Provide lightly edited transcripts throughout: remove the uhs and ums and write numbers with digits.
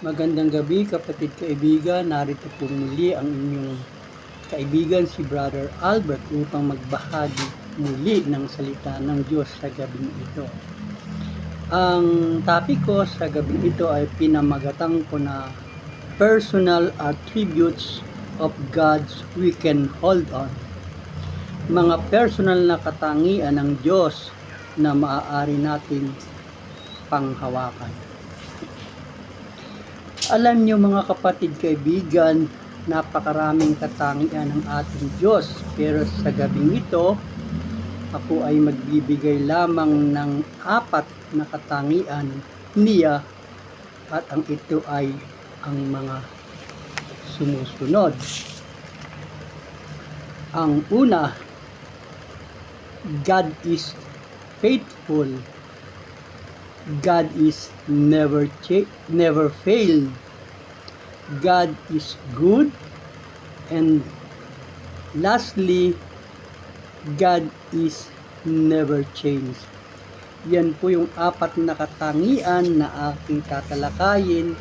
Magandang gabi kapatid kaibigan, narito po muli ang inyong kaibigan si Brother Albert upang magbahagi muli ng salita ng Diyos sa gabing ito. Ang topic ko sa gabing ito ay pinamagatang ko na Personal Attributes of God's We Can Hold On. Mga personal na katangian ng Diyos na maaari natin panghawakan. Alam niyo mga kapatid kaibigan, napakaraming katangian ng ating Diyos, pero sa gabing ito, ako ay magbibigay lamang ng 4 na katangian niya at ang ito ay ang mga sumusunod. Ang una, God is faithful. God is never failed. God is good. And lastly, God is never changed. Yan po yung 4 na katangian na aking tatalakayin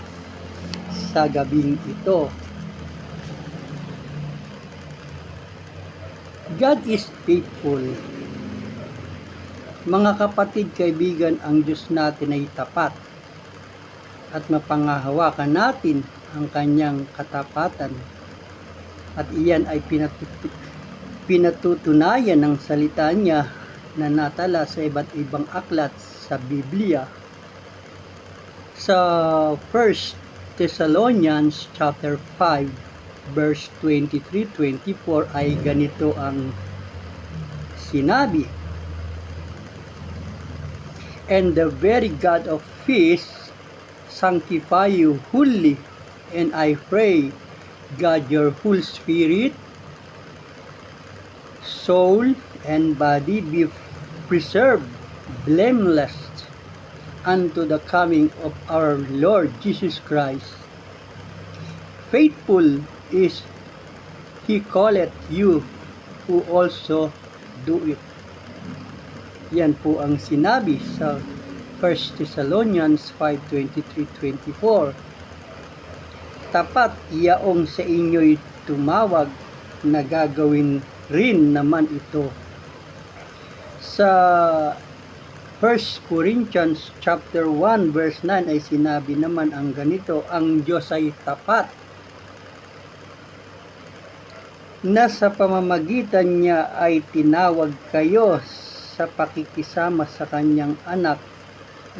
sa gabing ito. God is faithful. Mga kapatid, kaibigan, ang Diyos natin ay tapat at mapangahawakan natin ang kanyang katapatan at iyan ay pinatutunayan ng salita niya na natala sa iba't ibang aklat sa Biblia. Sa 1 Thessalonians chapter 5 verse 23-24 ay ganito ang sinabi: And the very God of peace sanctify you wholly, and I pray God your whole spirit, soul, and body be preserved blameless unto the coming of our Lord Jesus Christ. Faithful is He calleth you, who also do it. Yan po ang sinabi sa 1 Thessalonians 5:23-24. Tapat iyaong sa inyo'y tumawag na gagawin rin naman ito. Sa 1 Corinthians chapter 1 verse 9 ay sinabi naman ang ganito: ang Diyos ay tapat, na sa pamamagitan niya ay tinawag kayo sa pakikisama sa kanyang anak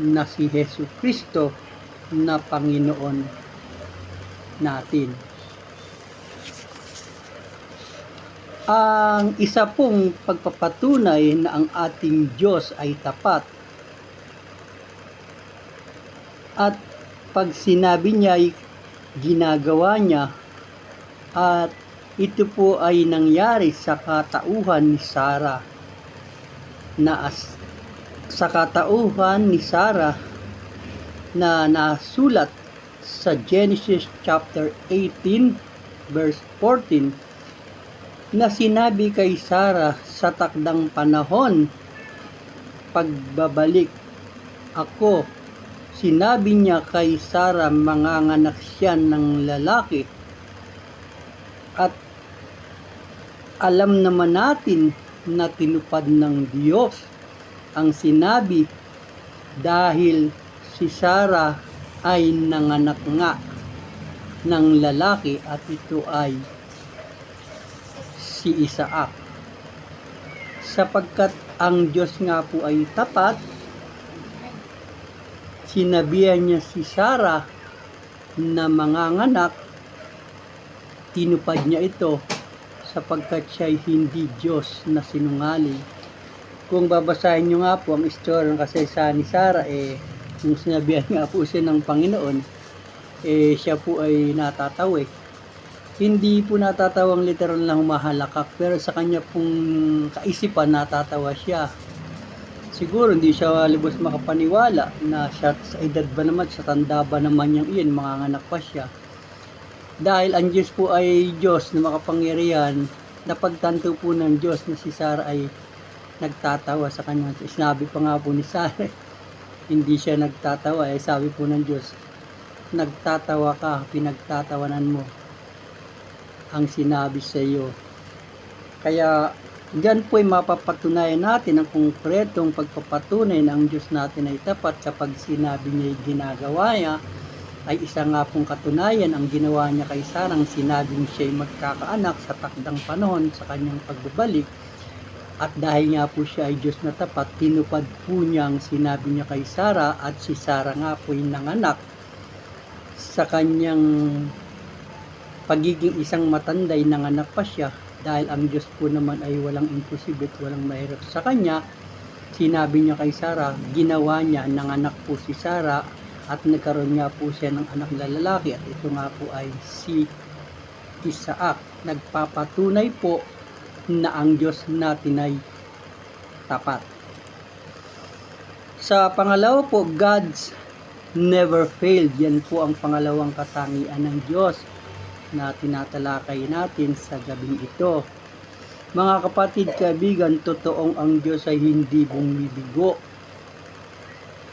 na si Jesucristo na Panginoon natin. Ang isa pong pagpapatunay na ang ating Diyos ay tapat at pag sinabi niya ay ginagawa niya, at ito po ay nangyari sa katauhan ni Sarah na nasulat sa Genesis chapter 18 verse 14 na sinabi kay Sarah sa takdang panahon, pagbabalik ako. Sinabi niya kay Sarah, manganganak siya ng lalaki. At alam naman natin na tinupad ng Diyos ang sinabi dahil si Sarah ay nanganak nga ng lalaki at ito ay si Isaac. Sapagkat ang Diyos nga po ay tapat, sinabihan niya si Sarah na manganganak, tinupad niya ito sapagkat siya ay hindi Diyos na sinungaling. Kung babasahin nyo nga po ang istorya ng kasaysayan ni Sarah, nung sinabihan nga po siya ng Panginoon, siya po ay natatawa. Hindi po natatawang literal na humahalakak, pero sa kanya pong kaisipan natatawa siya. Siguro hindi siya lubos makapaniwala na siya, sa edad ba naman, sa tanda ba naman niyang iyan, manganganak pa siya. Dahil ang Diyos po ay Diyos na makapangyarihan, napagtanto po ng Diyos na si Sarah ay nagtatawa sa kanya. Sinabi pa nga po ni Sarah, hindi siya nagtatawa, sabi po ng Diyos, nagtatawa ka, pinagtatawanan mo ang sinabi sa iyo. Kaya diyan po ay mapapatunayan natin ang konkretong pagpapatunay na ang Diyos natin ay tapat kapag sinabi niya ay ginagawa niya. Ay isa nga pong katunayan ang ginawa niya kay Sarang sinabing siya ay magkakaanak sa takdang panahon sa kanyang pagbabalik. At dahil nga po siya ay Diyos na tapat, tinupad po niya ang sinabi niya kay Sara, at si Sara nga po ay nanganak sa kanyang pagiging isang matanday, nanganak pa siya. Dahil ang Diyos po naman ay walang imposible at walang mahirap sa kanya, sinabi niya kay Sara, ginawa niya, nanganak po si Sara at nagkaroon nga po siya ng anak na lalaki, at ito nga po ay si Isaac. Nagpapatunay po na ang Diyos natin ay tapat. Sa pangalawa po, God's never failed. Yan po ang pangalawang katangian ng Diyos na tinatalakay natin sa gabing ito. Mga kapatid, kaibigan, totoong ang Diyos ay hindi bumibigo.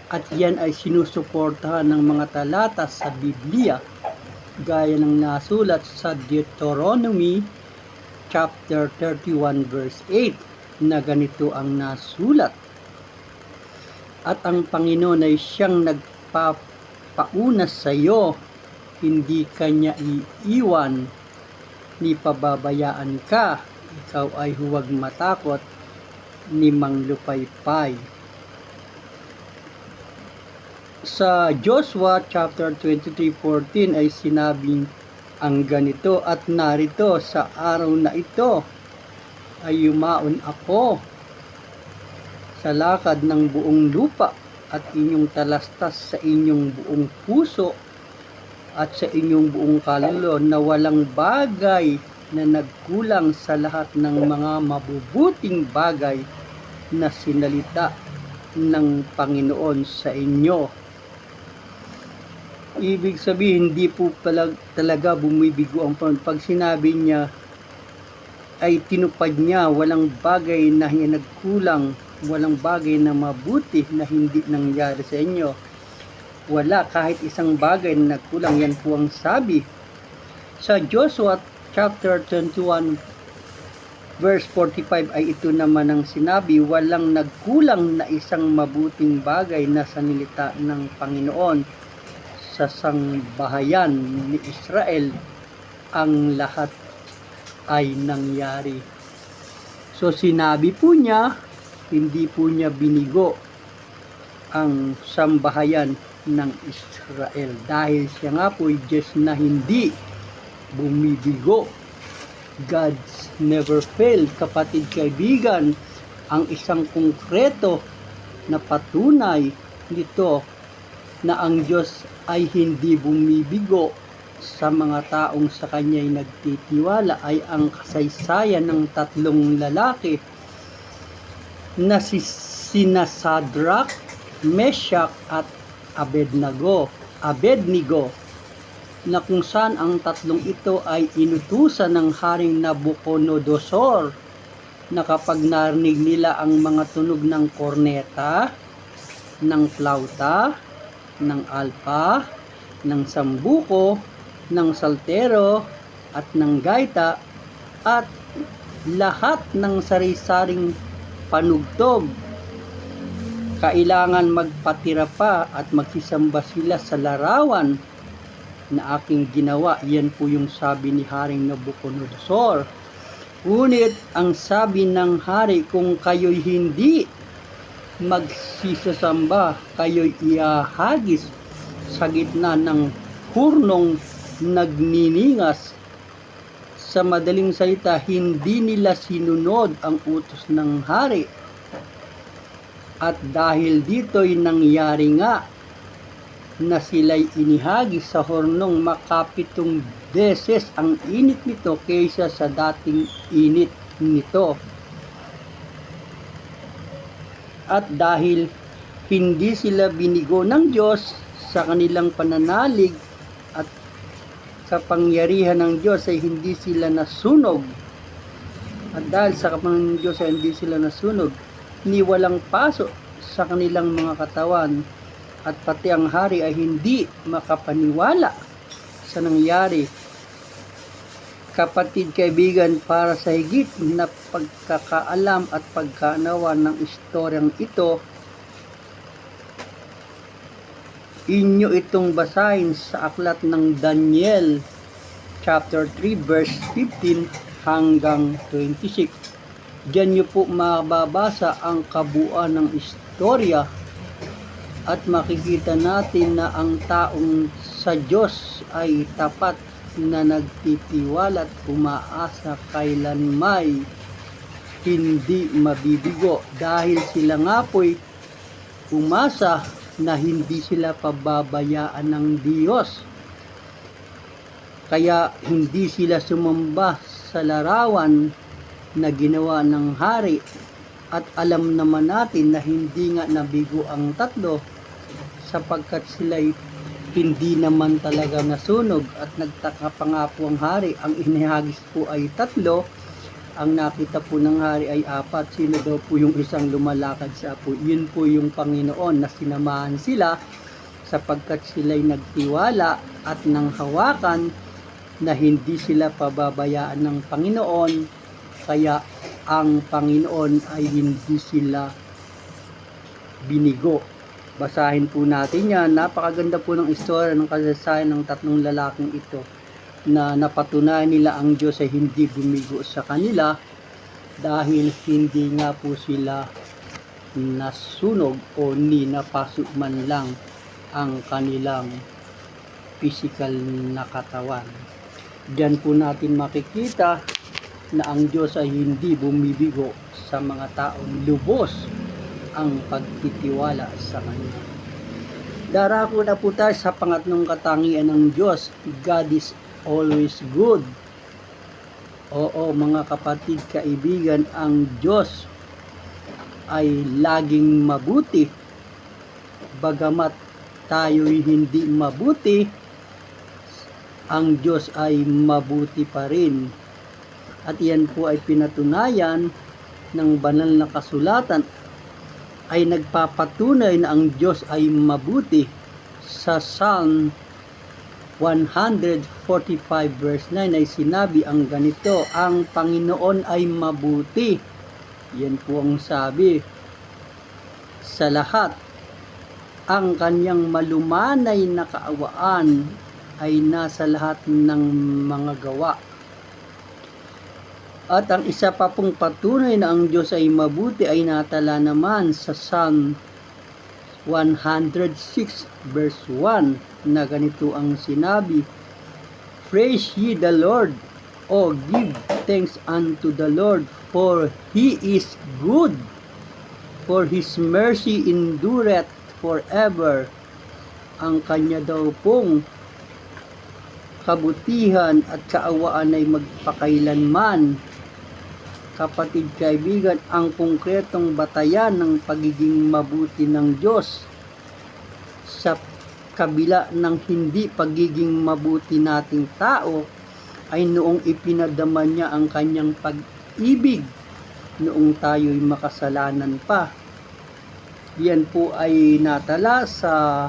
At yan ay sinusuportahan ng mga talata sa Biblia, gaya ng nasulat sa Deuteronomy chapter 31 verse 8 na ganito ang nasulat. At ang Panginoon ay siyang nagpapauna sa iyo, hindi kanya iiwan ni pababayaan ka, ikaw ay huwag matakot ni manglupaypay. Sa Joshua chapter 23:14 ay sinabing ang ganito, at narito sa araw na ito ay yumaon ako sa lakad ng buong lupa, at inyong talastas sa inyong buong puso at sa inyong buong kaluluwa, na walang bagay na nagkulang sa lahat ng mga mabubuting bagay na sinalita ng Panginoon sa inyo. Ibig sabihin, hindi po talaga bumibigo ang Panginoon. Pag sinabi niya, ay tinupad niya, walang bagay na nagkulang, walang bagay na mabuti na hindi nangyari sa inyo. Wala kahit isang bagay na nagkulang. Yan po ang sabi. Sa Joshua chapter 21 verse 45 ay ito naman ang sinabi, walang nagkulang na isang mabuting bagay na sanilita ng Panginoon sa sangbahayan ni Israel, ang lahat ay nangyari. So sinabi po niya, hindi po niya binigo ang sambahayan ng Israel, dahil siya nga po ay Diyos na hindi bumibigo. God's never fail. Kapatid, kaibigan, ang isang konkreto na patunay nito na ang Diyos ay hindi bumibigo sa mga taong sa Kanya ay nagtitiwala ay ang kasaysayan ng tatlong lalaki na sina Shadrach, Meshach at Abednego, na kung saan ang tatlong ito ay inutusan ng Haring Nabucodonosor na kapag narinig nila ang mga tunog ng korneta, ng flauta, ng alpa, ng sambuko, ng saltero, at ng gaita, at lahat ng sari-saring panugtog, kailangan magpatira pa at magsisamba sila sa larawan na aking ginawa. Yan po yung sabi ni Haring Nabucodonosor. Ngunit ang sabi ng hari, kung kayo'y hindi magsisasamba, kayo'y iahagis sa gitna ng hurnong nagniningas. Sa madaling salita, hindi nila sinunod ang utos ng hari. At dahil dito'y nangyari nga na sila'y inihagis sa hornong, makapitong beses ang init nito kaysa sa dating init nito. At dahil hindi sila binigo ng Diyos sa kanilang pananalig at sa pangyarihan ng Diyos ay hindi sila nasunog. At dahil sa kapangyarihan ng Diyos ay hindi sila nasunog, ni walang paso sa kanilang mga katawan at pati ang hari ay hindi makapaniwala sa nangyari. Kapatid, kaibigan, para sa higit na pagkakaalam at pagkanawa ng istoryang ito, inyo itong basahin sa aklat ng Daniel chapter 3 verse 15 hanggang 26. Diyan nyo po mababasa ang kabuuan ng istorya at makikita natin na ang taong sa Diyos ay tapat na nagtitiwala at umaasa kailanmay hindi mabibigo, dahil sila nga po'y umasa na hindi sila pababayaan ng Diyos. Kaya hindi sila sumamba sa larawan na ginawa ng hari, at alam naman natin na hindi nga nabigo ang tatlo, sapagkat sila'y hindi naman talaga nasunog. At nagtaka pa nga po ang hari, ang inihagis po ay tatlo, ang nakita po ng hari ay 4. Sino daw po yung isang lumalakad sa apoy? Yun po yung Panginoon na sinamahan sila, sapagkat sila'y nagtiwala at nang hawakan na hindi sila pababayaan ng Panginoon, kaya ang Panginoon ay hindi sila binigo. Basahin po natin yan. Napakaganda po ng istorya ng kasaysayan ng tatlong lalaking ito, na napatunayan nila ang Diyos ay hindi bumigo sa kanila, dahil hindi nga po sila nasunog o ni napasok man lang ang kanilang physical na katawan. Diyan po natin makikita na ang Diyos ay hindi bumibigo sa mga taong lubos ang pagtitiwala sa Kanya. Darako na po tayo sa pangatlong katangian ng Diyos. God is always good. Oo mga kapatid, kaibigan, ang Diyos ay laging mabuti. Bagamat tayo'y hindi mabuti, ang Diyos ay mabuti pa rin. At yan po ay pinatunayan ng banal na kasulatan, ay nagpapatunay na ang Diyos ay mabuti. Sa Psalm 145 verse 9 ay sinabi ang ganito, ang Panginoon ay mabuti. Yan po ang sabi. Sa lahat, ang kanyang malumanay na kaawaan ay nasa lahat ng mga gawa. At ang isa pa pong patunay na ang Diyos ay mabuti ay natala naman sa Psalm 106 verse 1, na ganito ang sinabi, praise ye the Lord, O give thanks unto the Lord, for He is good, for His mercy endureth forever. Ang kanya daw pong kabutihan at kaawaan ay magpakailanman. Kapatid, kaibigan, ang konkretong batayan ng pagiging mabuti ng Diyos sa kabila ng hindi pagiging mabuti nating tao ay noong ipinadama niya ang kanyang pag-ibig noong tayo'y makasalanan pa. Yan po ay natala sa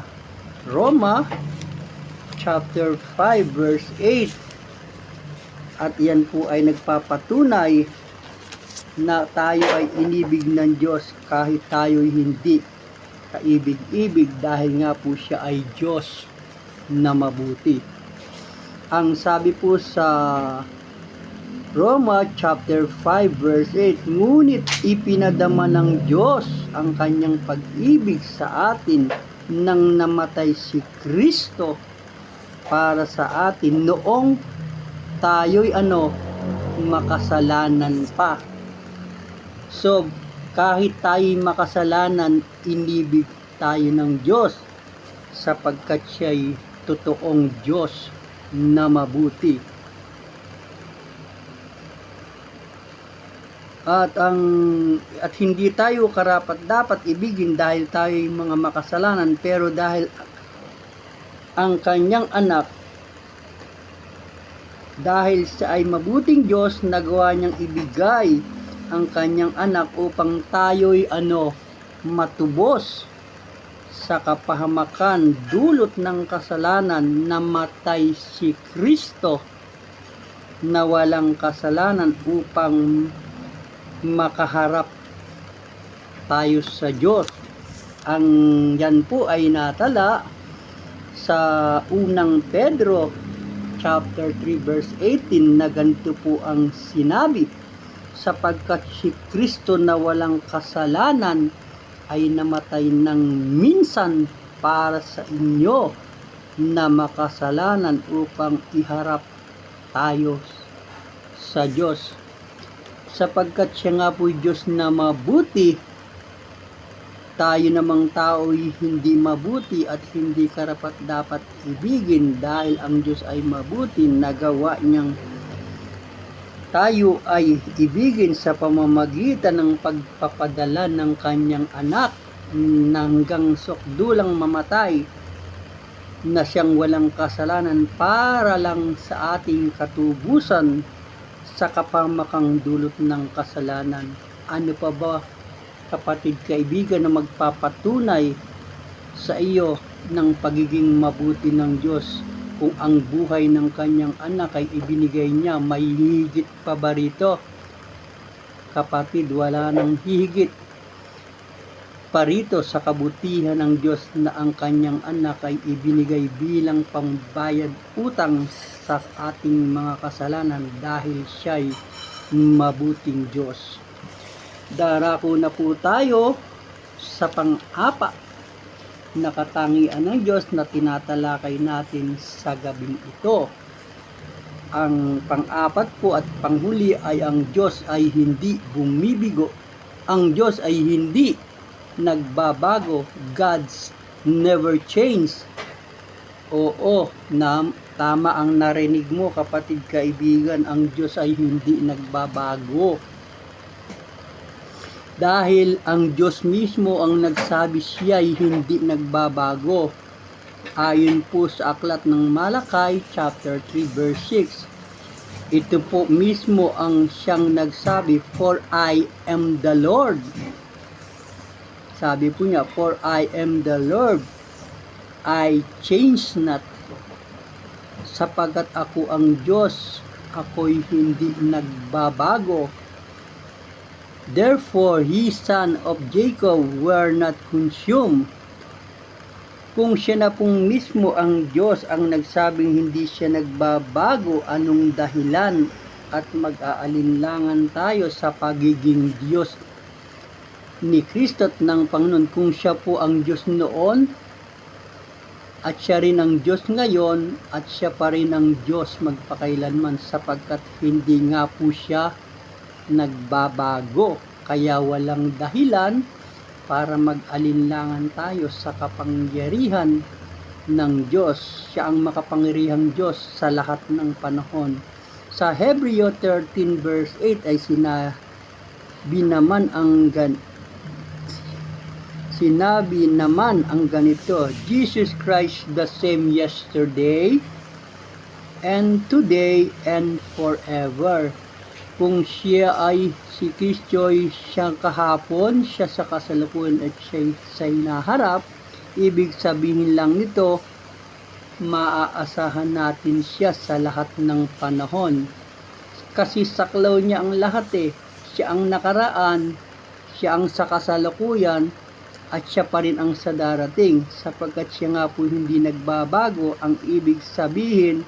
Roma chapter 5 verse 8, at yan po ay nagpapatunay na tayo ay inibig ng Diyos kahit tayo'y hindi kaibig-ibig, dahil nga po siya ay Diyos na mabuti. Ang sabi po sa Roma chapter 5 verse 8, ngunit ipinadama ng Diyos ang kanyang pag-ibig sa atin nang namatay si Kristo para sa atin noong tayo'y makasalanan pa. So, kahit tayo'y makasalanan, inibig tayo ng Diyos, sapagkat siya'y totoong Diyos na mabuti. At hindi tayo karapat-dapat ibigin dahil tayo'y mga makasalanan, pero dahil ang kanyang anak, dahil siya ay mabuting Diyos, nagawa niyang ibigay ang kanyang anak upang tayo'y matubos sa kapahamakan dulot ng kasalanan, namatay si Kristo na walang kasalanan upang makaharap tayo sa Diyos. Ang yan po ay natala sa unang Pedro chapter 3 verse 18 na ganito po ang sinabi, sapagkat si Kristo na walang kasalanan ay namatay ng minsan para sa inyo na makasalanan upang iharap tayo sa Diyos. Sapagkat siya nga po Diyos na mabuti, tayo namang tao'y hindi mabuti at hindi karapat dapat ibigin. Dahil ang Diyos ay mabuti, nagawa niyang tayo ay ibigin sa pamamagitan ng pagpapadala ng kanyang anak na hanggang sukdulang mamatay na siyang walang kasalanan para lang sa ating katubusan sa kapamakang dulot ng kasalanan. Ano pa ba, kapatid kaibigan, na magpapatunay sa iyo ng pagiging mabuti ng Diyos kung ang buhay ng kanyang anak ay ibinigay niya? May higit pa ba rito? Kapatid, wala nang higit pa rito sa kabutihan ng Diyos na ang kanyang anak ay ibinigay bilang pambayad utang sa ating mga kasalanan dahil siya'y mabuting Diyos. Darako na po tayo sa pang-apat na katangian ng Diyos na tinatalakay natin sa gabing ito. Ang pang-apat po at panghuli ay ang Diyos ay hindi bumibigo. Ang Diyos ay hindi nagbabago. God's never change. Oo, tama ang narinig mo, kapatid kaibigan, ang Diyos ay hindi nagbabago. Dahil ang Diyos mismo ang nagsabi siya ay hindi nagbabago. Ayon po sa aklat ng Malakay chapter 3 verse 6. Ito po mismo ang siyang nagsabi, for I am the Lord. Sabi po niya, for I am the Lord, I change not. Sapagat ako ang Diyos, ako'y hindi nagbabago. Therefore, ye son of Jacob were not consumed. Kung siya na pong mismo ang Diyos ang nagsabing hindi siya nagbabago, anong dahilan at mag-aalinlangan tayo sa pagiging Diyos ni Kristo at ng Panginoon? Kung siya po ang Diyos noon, at siya rin ang Diyos ngayon, at siya pa rin ang Diyos magpakailanman, sapagkat hindi nga po siya nagbabago. Kaya walang dahilan para mag-alinlangan tayo sa kapangyarihan ng Diyos. Siya ang makapangyarihang Diyos sa lahat ng panahon. Sa Hebreo 13 verse 8 ay sinabi naman ang ganito, Jesus Christ the same yesterday and today and forever. Kung siya ay si Kristo ay siyang kahapon, siya sa kasalukuyan at siya sa hinaharap, ibig sabihin lang nito, maaasahan natin siya sa lahat ng panahon. Kasi saklaw niya ang lahat Siya ang nakaraan, siya ang sa kasalukuyan, at siya pa rin ang sa darating. Sapagkat siya nga po hindi nagbabago, ang ibig sabihin,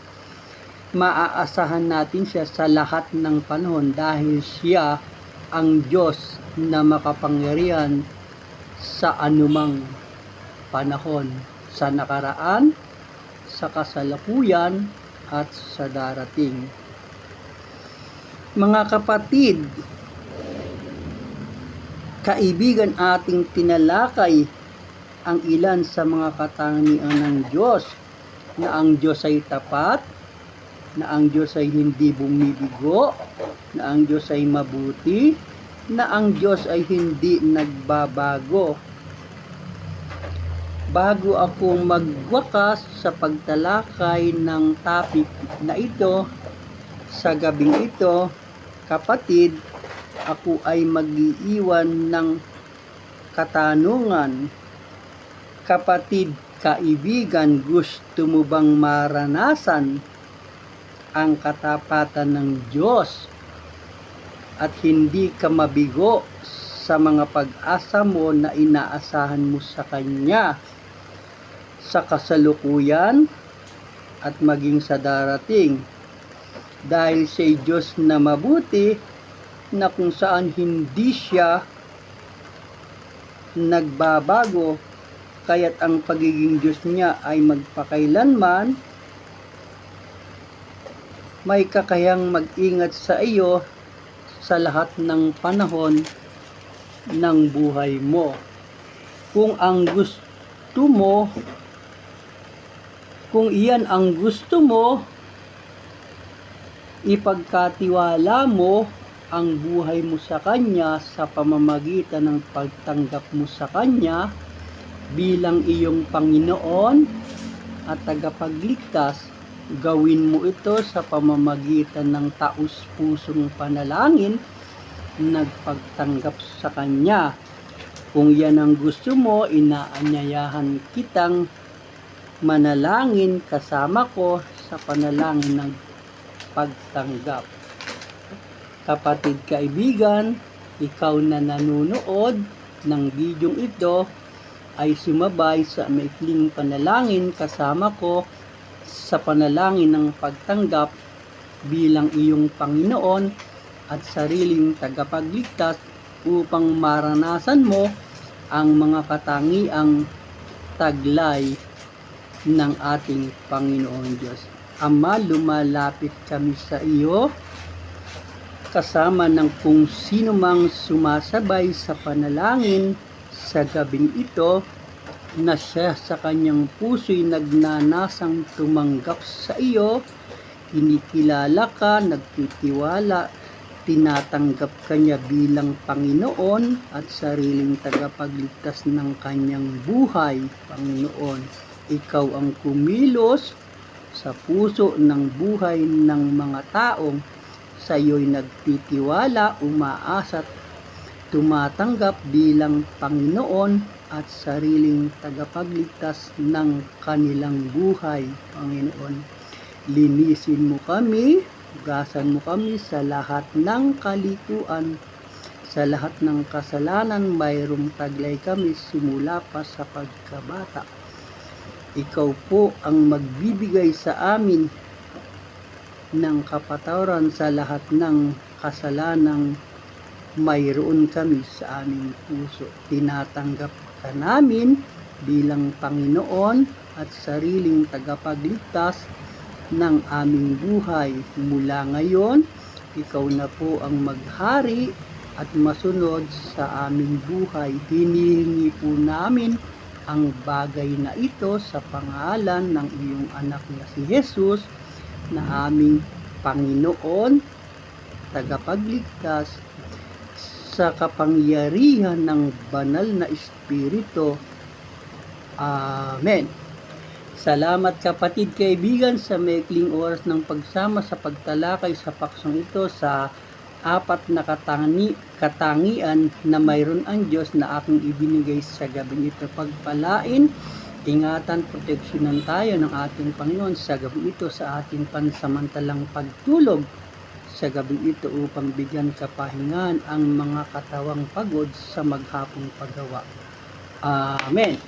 maaasahan natin siya sa lahat ng panahon dahil siya ang Diyos na makapangyarihan sa anumang panahon, sa nakaraan, sa kasalukuyan, at sa darating. Mga kapatid, kaibigan, ating tinalakay ang ilan sa mga katangian ng Diyos, na ang Diyos ay tapat, na ang Diyos ay hindi bumibigo, na ang Diyos ay mabuti, na ang Diyos ay hindi nagbabago. Bago ako magwakas sa pagtalakay ng topic na ito, sa gabing ito, kapatid, ako ay mag-iiwan ng katanungan. Kapatid, kaibigan, gusto mo bang maranasan ang katapatan ng Diyos at hindi ka mabigo sa mga pag-asa mo na inaasahan mo sa Kanya sa kasalukuyan at maging sa darating? Dahil siya'y Diyos na mabuti, na kung saan hindi siya nagbabago, kaya't ang pagiging Diyos niya ay magpakailanman. May kakayang mag-ingat sa iyo sa lahat ng panahon ng buhay mo. Kung iyan ang gusto mo, ipagkatiwala mo ang buhay mo sa Kanya sa pamamagitan ng pagtanggap mo sa Kanya bilang iyong Panginoon at tagapagligtas. Gawin mo ito sa pamamagitan ng taus-pusong panalangin, nagpagtanggap sa Kanya. Kung yan ang gusto mo, inaanyayahan kitang manalangin kasama ko sa panalangin ng pagtanggap. Kapatid, kaibigan, ikaw na nanonood ng bidyong ito ay sumabay sa maikling panalangin kasama ko sa panalangin ng pagtanggap bilang iyong Panginoon at sariling tagapagligtas upang maranasan mo ang mga katangiang taglay ng ating Panginoon Diyos. Ama, lumalapit kami sa iyo kasama ng kung sino mang sumasabay sa panalangin sa gabing ito, na siya sa kanyang puso'y nagnanasang tumanggap sa iyo, kinikilala ka, nagtitiwala, tinatanggap ka niya bilang Panginoon at sariling tagapagligtas ng kanyang buhay. Panginoon, ikaw ang kumilos sa puso ng buhay ng mga taong sa iyo'y nagtitiwala, umaasa at tumatanggap bilang Panginoon at sariling tagapagligtas ng kanilang buhay. Panginoon, linisin mo kami, hugasan mo kami sa lahat ng kalikuan, sa lahat ng kasalanan. Mayroong taglay kami simula pa sa pagkabata. Ikaw po ang magbibigay sa amin ng kapatawaran sa lahat ng kasalanang mayroon kami sa aming puso. Tinatanggap ka namin bilang Panginoon at sariling tagapagligtas ng aming buhay. Mula ngayon, ikaw na po ang maghari at masunod sa aming buhay. Hinihingi po namin ang bagay na ito sa pangalan ng iyong anak na si Jesus, na aming Panginoon, tagapagligtas, sa kapangyarihan ng banal na Espiritu. Amen. Salamat kapatid, kaibigan, sa maikling oras ng pagsama sa pagtalakay sa paksong ito sa apat na katangian na mayroon ang Diyos na aking ibinigay sa gabing ito. Pagpalain, ingatan, proteksyonan tayo ng ating Panginoon sa gabi ito sa ating pansamantalang pagtulog sa gabi ito upang bigyan kapahingan ang mga katawang pagod sa maghapong paggawa. Amen.